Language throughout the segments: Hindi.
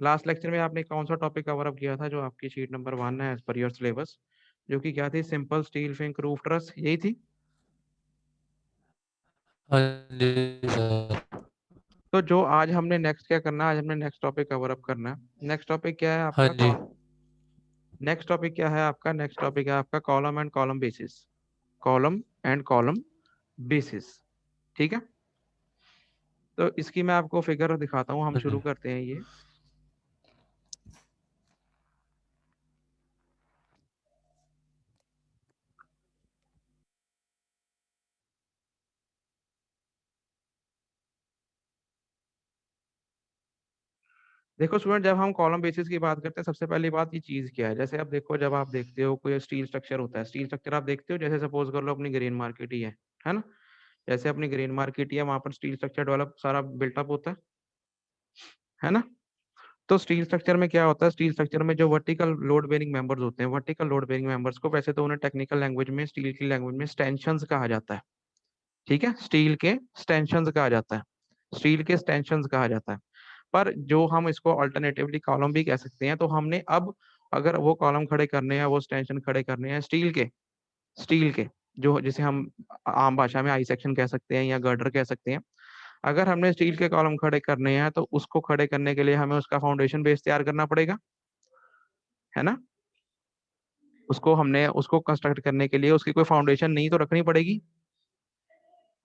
लास्ट लेक्चर में आपने कौन सा टॉपिक कवर अप किया था, जो आपकी शीट नंबर 1 है एज पर योर सिलेबस, जो कि क्या थी? Simple steel Fink roof truss, यही थी। हाँ जी सर। तो जो आज हमने नेक्स्ट क्या करना है, आज हमने नेक्स्ट टॉपिक कवर अप करना है। नेक्स्ट टॉपिक क्या है हाँ आपका? जी। नेक्स्ट टॉपिक क्या है आपका? नेक्स्ट टॉपिक है आपका column and column basis. Column and column basis, ठीक है। तो इसकी मैं आपको फिगर दिखाता हूँ, हम हाँ शुरू जी। करते हैं ये। देखो स्टूडेंट, जब हम कॉलम बेसिस की बात करते हैं, सबसे पहली बात ये चीज क्या है। जैसे आप देखो, जब आप देखते हो कोई स्टील स्ट्रक्चर होता है, स्टील स्ट्रक्चर आप देखते हो, जैसे सपोज कर लो अपनी ग्रीन मार्केट ही है ना। जैसे अपनी ग्रीन मार्केट ही है, वहां पर स्टील स्ट्रक्चर डेवलप सारा बिल्टअप होता है ना। तो स्टील स्ट्रक्चर में क्या होता है? स्टील स्ट्रक्चर में जो वर्टिकल लोड बेरिंग मेंबर्स होते हैं, वर्टिकल लोड बेरिंग मेंबर्स को वैसे तो उन्हें टेक्निकल लैंग्वेज में, स्टील की लैंग्वेज में स्टेंशंस कहा जाता है। ठीक है, स्टील के स्टेंशंस कहा जाता है, स्टील के स्टेंशंस कहा जाता है। पर जो हम इसको अल्टरनेटिवली कॉलम भी कह सकते हैं। तो हमने अब अगर वो कॉलम खड़े करने हैं, वो स्टेंशन खड़े करने हैं स्टील के जो जिसे हम आम भाषा में आई सेक्शन कह सकते हैं या गर्डर कह सकते हैं। अगर हमने स्टील के कॉलम खड़े करने हैं, तो उसको खड़े करने के लिए हमें उसका फाउंडेशन बेस तैयार करना पड़ेगा, है ना। उसको कंस्ट्रक्ट करने के लिए उसकी कोई फाउंडेशन नहीं तो रखनी पड़ेगी,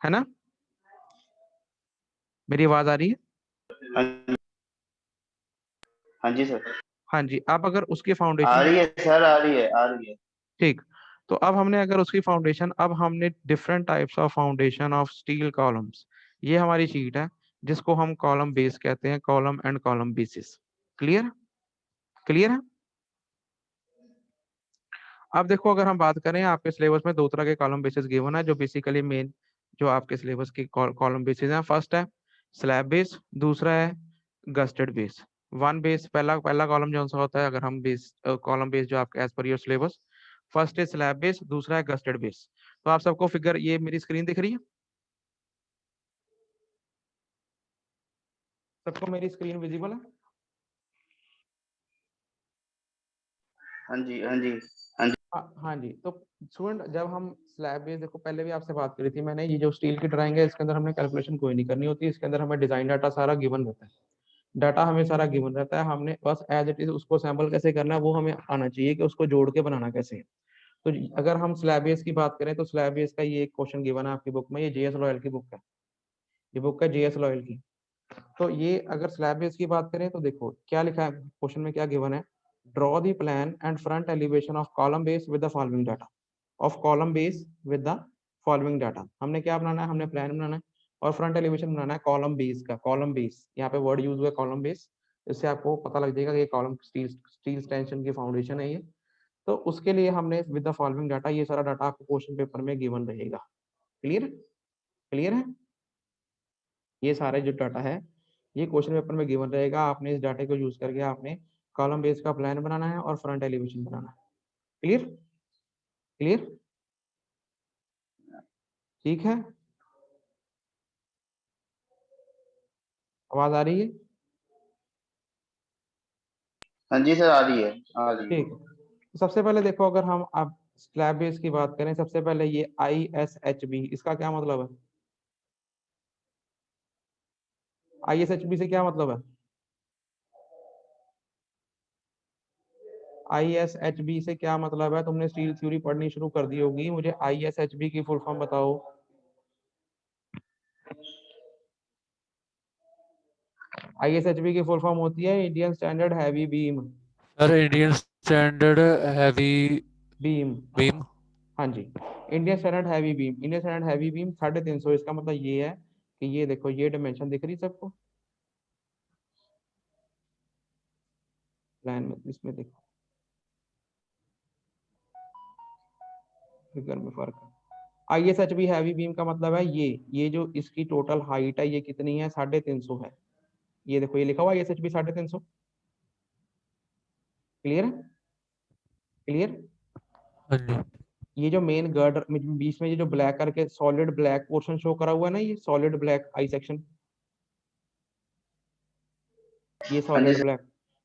है ना। मेरी आवाज आ रही है? हाँ हाँ जी सर। हाँ जी। अब अगर उसकी आ फाउंडेशन, रही है सर, आ रही है, आ रही है। ठीक। तो अब हमने अगर उसकी फाउंडेशन, अब हमने different types of foundation of steel columns, ये हमारी शीट है जिसको हम कॉलम बेस कहते हैं, column and column basis. Clear? Clear है? अब देखो, अगर हम बात करें, आपके सिलेबस में दो तरह के कॉलम बेसिस गिवन है, जो बेसिकली मेन जो आपके सिलेबस की कॉलम बेसिस है। फर्स्ट है स्लैब बेस, दूसरा है गस्टेड बेस। वन बेस, पहला पहला कॉलम जो सा होता है, अगर हम बेस कॉलम बेस जो आपके as per your syllabus, first है स्लैब बेस, दूसरा है गस्टेड बेस। तो आप सबको फिगर, ये मेरी स्क्रीन दिख रही है? सबको मेरी स्क्रीन विजिबल है? हाँ जी, हाँ जी, हाँ जी। हाँ जी। तो स्टूडेंट, जब हम स्लैब बेस, देखो पहले भी आपसे बात करी थी मैंने, ये जो स्टील की ड्राइंग है, इसके अंदर हमने कैलकुलेशन कोई नहीं करनी होती, इसके अंदर हमें डिजाइन डाटा सारा गिवन रहता है। डाटा हमें सारा गिवन रहता है, हमने बस एज इट इज उसको सैम्पल कैसे करना है वो हमें आना चाहिए, कि उसको जोड़ के बनाना कैसे है। तो अगर हम स्लैब बेस की बात करें, तो स्लैब बेस का ये एक क्वेश्चन गिवन है आपकी बुक में, ये जेएस लॉयल की बुक है, ये बुक है जेएस लॉयल की। तो ये अगर स्लैब बेस की बात करें, तो देखो क्या लिखा है क्वेश्चन में, क्या गिवन है? Draw the plan and front elevation of column base with the following data, of column base with the following data. हमने क्या बनाना है? हमने प्लान बनाना है और फ्रंट एलिवेशन बनाना है कॉलम बेस का। कॉलम बेस, यहाँ पे वर्ड यूज हुआ है कॉलम बेस, इससे आपको पता लग जाएगा कि ये कॉलम स्टील स्टील टेंशन की फाउंडेशन है ये। तो उसके लिए हमने विद द फॉलोइंग डाटा, ये सारा डाटा आपको क्वेश्चन पेपर में गिवन रहेगा। क्लियर? क्लियर है? ये सारे जो डाटा है, ये क्वेश्चन पेपर में गिवन रहेगा। आपने इस डाटे को यूज करके आपने कॉलम बेस का प्लान बनाना है और फ्रंट एलिवेशन बनाना है। क्लियर? क्लियर? ठीक है, आवाज आ रही है? हाँ जी सर, आ रही है, आ रही है। ठीक। तो सबसे पहले देखो, अगर हम अब स्लैब बेस की बात करें, सबसे पहले ये ISHB, इसका क्या मतलब है? ISHB से क्या मतलब है? ISHB से क्या मतलब है? तुमने स्टील थ्योरी पढ़नी शुरू कर दी होगी, मुझे ISHB की फुल फॉर्म बताओ। ISHB की फुल फॉर्म होती है Indian standard heavy beam. Sir Indian standard heavy beam, beam. हाँ जी। Indian standard heavy beam, Indian standard heavy beam 350। इसका मतलब ये है कि ये देखो, ये डायमेंशन दिख रही सबको प्लान में, इसमें देखो फिगर में फर्क है। ISHB हैवी बीम का मतलब है ये जो इसकी टोटल हाइट है, ये कितनी है? 350 है। ये देखो, ये लिखा हुआ ISHB 350। क्लियर है? क्लियर? हाँ जी। ये जो मेन गर्डर बीच में ये जो ब्लैक करके सॉलिड ब्लैक पोर्शन शो करा हुआ है ना, ये सॉलिड ब्लैक आई सेक्शन, ये हाँ जी सॉलिड सर। ब्लैक,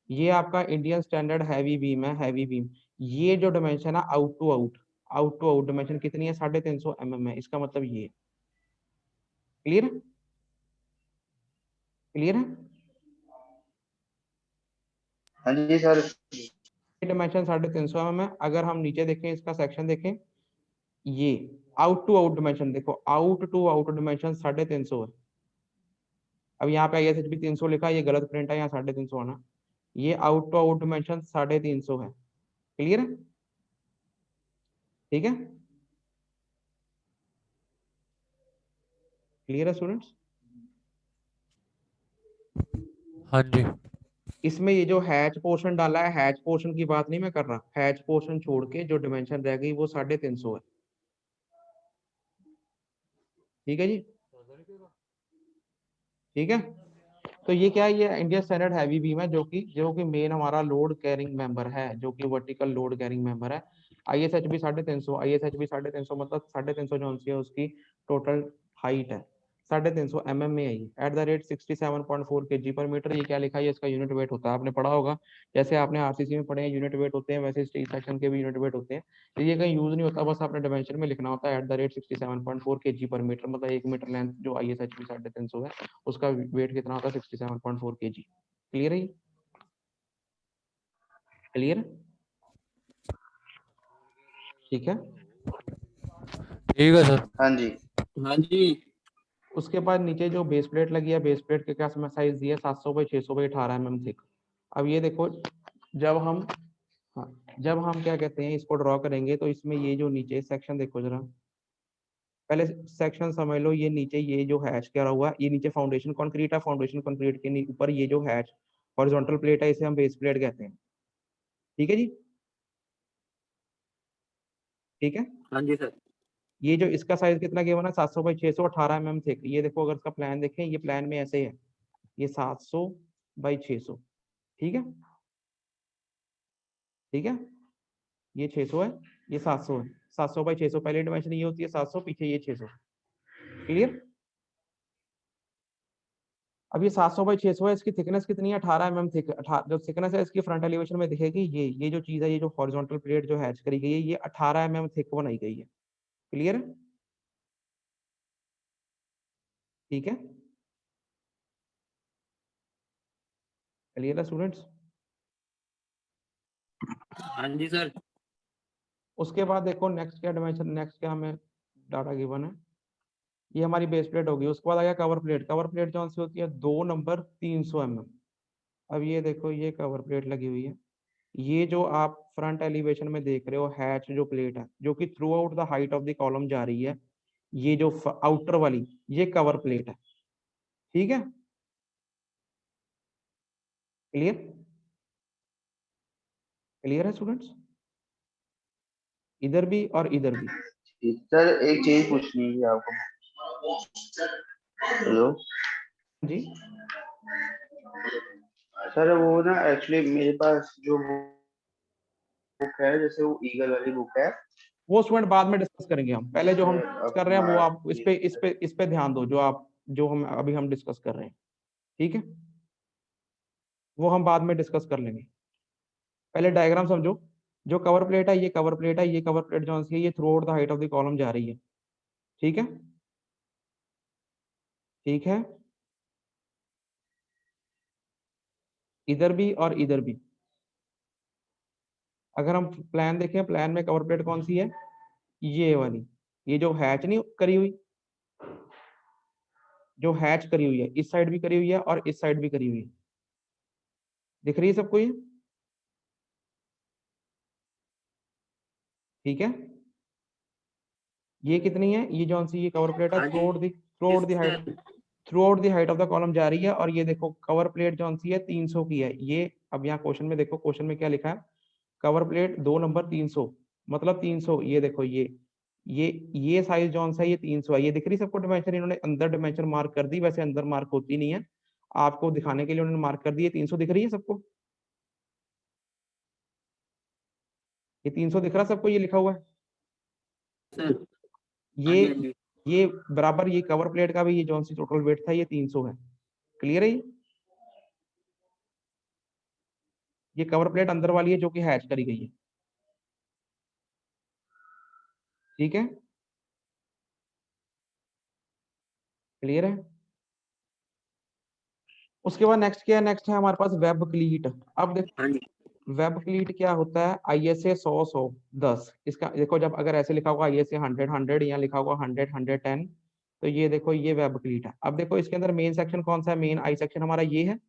ये आपका इंडियन स्टैंडर्ड हैवी बीम है, हैवी बीम। ये जो डिमेंशन है out to out, out to out dimension कितनी है, 350 mm है। इसका मतलब ये क्लियर है, क्लियर है। हाँ जी सर। डिमेंशन 350 mm है। अगर हम नीचे देखें, इसका सेक्शन देखें, ये आउट टू आउट डिमेंशन देखो, आउट टू आउट डिमेंशन 350 है। अब यहाँ पे ISHB 300 लिखा है, ये गलत प्रिंट है, यहाँ 350 आना। ये आउट टू आउट डिमेंशन 350 है। क्लियर है, ठीक है, क्लियर है स्टूडेंट्स। हाँ जी। इसमें ये जो हैच पोर्शन डाला है, हैच पोर्शन की बात नहीं मैं कर रहा, हैच पोर्शन छोड़ के जो डिमेंशन रह गई वो 350 है। ठीक है जी, ठीक है। तो ये क्या है, ये इंडियन स्टैंडर्ड हैवी बीम है, जो कि मेन हमारा लोड कैरिंग मेंबर है, जो कि वर्टिकल लोड कैरिंग मेंबर है। ISHB 350, ISHB 350 मतलब 350 जो है उसकी टोटल हाइट है, 350 mm में है ये, @ 67.4 kg पर मीटर। ये क्या लिखा है, इसका यूनिट वेट होता है, आपने पढ़ा होगा। जैसे आपने RCC में पढ़े हैं यूनिट वेट होते हैं, वैसे स्टील सेक्शन के भी यूनिट वेट होते हैं। तो ये कहीं यूज नहीं होता, बस आपने डिमेंशन में लिखना होता है, @ 67.4 kg पर मीटर, मतलब 1 मीटर लेंथ जो ISHB 350 है उसका वेट कितना होता है, 67.4 kg। क्लियर है, क्लियर, ठीक है। ठीक है सर। हाँ जी, हाँ जी। उसके बाद नीचे जो बेस प्लेट लगी है, बेस प्लेट के क्या साइज दिया है, 700 बाई 600 बाई 18 mm थिक। अब ये देखो, जब हम, हाँ, जब हम क्या कहते हैं इसको ड्रॉ करेंगे, तो इसमें ये जो नीचे सेक्शन देखो जरा, पहले सेक्शन समझ लो। ये नीचे ये जो हैच क्या हुआ है, ये नीचे फाउंडेशन कंक्रीट है, फाउंडेशन कंक्रीट के ऊपर ये जो हैच हॉरिजॉन्टल प्लेट है, इसे हम बेस प्लेट कहते हैं। ठीक है जी, ठीक है। हाँ जी सर। ये जो इसका साइज कितना गिवन है, 700 बाई 600 18 mm थिक। ये देखो, अगर इसका प्लान देखें, ये प्लान में ऐसे है, ये 700 बाई 600, ठीक है, ठीक है। ये 600 है, ये 700 है, 700 बाई 600, पहले डिमेंशन ये होती है 700, पीछे ये 600। क्लियर। अब ये 700 बाई 600 है, इसकी थिकनेस कितनी है, 18 mm थिक। जो थिकनेस है इसकी फ्रंट एलिवेशन में दिखेगी, ये जो चीज है, ये जो हॉरिजॉन्टल प्लेट जो हैच करी गई है, ये 18 mm थिक बनाई गई है। क्लियर है, ठीक है, क्लियर है स्टूडेंट्स। हाँ जी सर। उसके बाद देखो नेक्स्ट क्या डिमेंशन, नेक्स्ट क्या हमें डाटा गिवन है, ये हमारी बेस प्लेट होगी। उसके बाद आ गया कवर प्लेट। कवर प्लेट जो सी होती है 2 नंबर 300 mm। अब ये देखो, ये कवर प्लेट लगी हुई है, ये जो आप फ्रंट एलिवेशन में देख रहे हो हैच जो प्लेट है, जो कि through out the height of the column जा रही है, ये जो आउटर वाली ये कवर प्लेट है। ठीक है, क्लियर, क्लियर है स्टूडेंट्स, इधर भी और इधर भी। सर एक चीज पूछनी थी आपको। हेलो जी, सर, वो ना एक्चुअली मेरे पास जो बुक है, जैसे वो ईगल वाली बुक है। वो स्टूडेंट बाद में डिस्कस करेंगे हम, पहले जो हम डिस्कस कर रहे हैं वो अपना आप इस पे ध्यान दो, जो आप, जो हम अभी हम डिस्कस कर रहे हैं, ठीक है, वो हम बाद में डिस्कस कर लेंगे। पहले डायग्राम समझो। जो कवर प्लेट है, ये कवर प्लेट है, ये कवर प्लेट जो है ये through out the height of the column जा रही है। ठीक है, ठीक है, इधर भी और इधर भी। अगर हम प्लान देखें, प्लान में कवर प्लेट कौन सी है, ये वाली, ये जो हैच नहीं करी हुई, जो हैच करी हुई है, इस साइड भी करी हुई है और इस साइड भी करी हुई है, दिख रही है सबको ये, ठीक है। ये कितनी है, ये जो सी ये कवर प्लेट है, हाँ थ्रू जी out the throughout the height, sir. Throughout the height of the column जा रही है। और ये देखो कवर प्लेट जो सी है 300 की है ये। अब यहाँ क्वेश्चन में देखो, क्वेश्चन में क्या लिखा है, कवर प्लेट 2 नंबर 300, मतलब 300। ये देखो, ये साइज जो सा है ये 300 है। ये दिख रही सबको डिमेंशन, इन्होंने अंदर डिमेंशन मार्क कर दी, वैसे अंदर मार्क होती नहीं है, आपको दिखाने के लिए उन्होंने मार्क कर दी है। 300 दिख रही है सबको, ये 300 दिख रहा है सबको, ये लिखा हुआ है सर हाँ ये जी, हाँ जी। ये बराबर, ये कवर प्लेट का भी ये जो सी टोटल वेट था ये 300 है। क्लियर है ये, ये कवर प्लेट अंदर वाली है जो कि हैच करी गई है, ठीक है, क्लियर है। उसके बाद नेक्स्ट क्या है, नेक्स्ट है हमारे पास वेब क्लीट। अब देखो वेब क्लीट क्या होता है, ISA 100 इसका देखो, जब अगर ऐसे लिखा होगा ISA 100 या लिखा होगा 100 110, तो ये देखो ये वेब क्लीट है। अब देखो इसके अंदर मेन सेक्शन कौन सा है, मेन आई सेक्शन हमारा ये है,